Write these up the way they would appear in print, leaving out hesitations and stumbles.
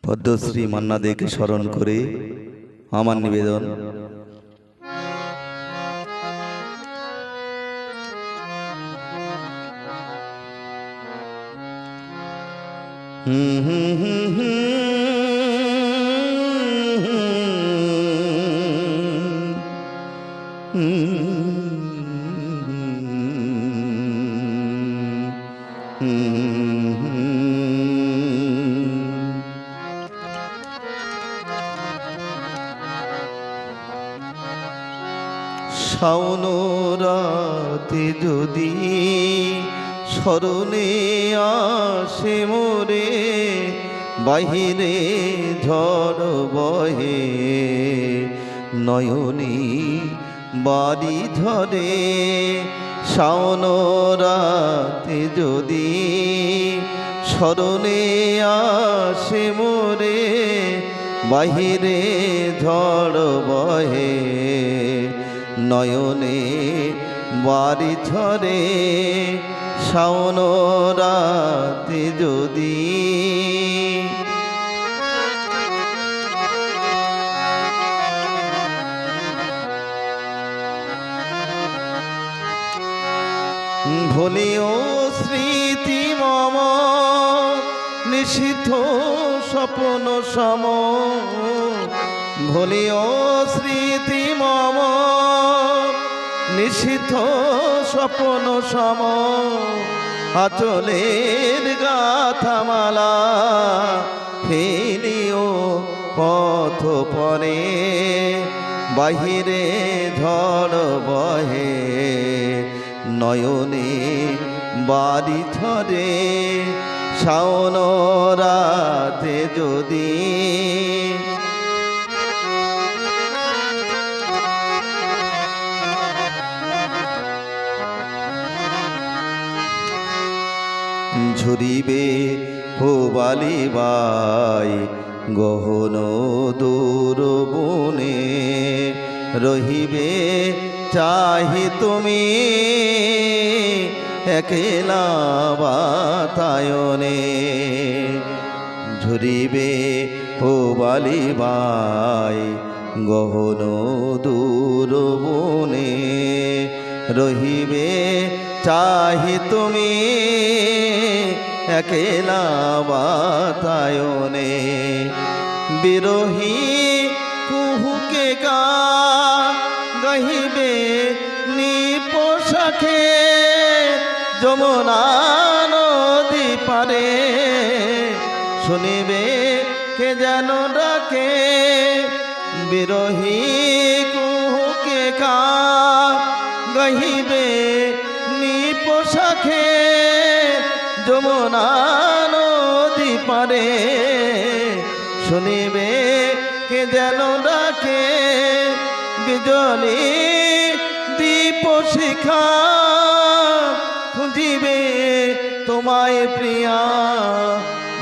পদ্মশ্রী মান্না দেকে স্মরণ করে আমার নিবেদন। শাওন রাতে যদি স্মরণে আসে মোরে, বাহিরে ঝড় বহে নয়নী বাড়ি ধরে। শাওন রাতে যদি স্মরণে আসে মোরে, বাহিরে ঝড় বহে নয়নে বাড়ি ধরে। শাওন রাতে যদি ভুলিও স্মৃতি মম নিষিদ্ধ স্বপ্ন সম, ভুলিও স্মৃতি মম নিষিদ্ধ স্বপ্ন সম। আঁচলের গাথামালা ফেলিও পথ পরে, বাহিরে ঝড় বহে নয়নে বাড়ি ধরে। শাওন রাতে যদি ঝরিবে হোবালি বাই গহন দূর বনে, রহিবে চাহি তুমি একলা বাতায়নে। ঝরিবে হোবালি বাই গহন দূর বনে, রহিবে চাহি তুমি একলা বাতায়নে। বিরহী কুহুকে গা গাহিবে নিপোষাখে, যমুনা নদী পারে শুনিবে কে যেন ডাকে। বিরহী কুহুকে গা গাহিবে নিপোষাখে, যমুনা নদী পারে শুনিবে কে যেন ডাকে। বিজলি দীপ শিখা খুঁজিবে তোমায় প্রিয়া,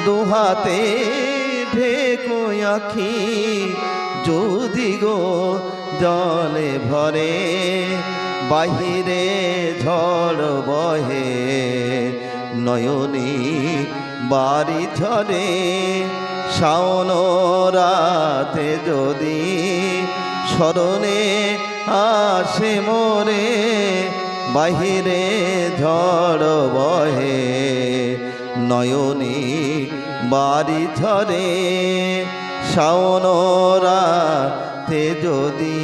দুহাতে ঢেকো আখি যদি গো জলে ভরে, বাহিরে ঝড় বহে নয়নী বাড়ি ধরে। শাওন রাতে যদি স্মরণে আসে মোরে, বাহিরে ঝড় বহে নয়নী বাড়ি ধরে। শাওন রাতে যদি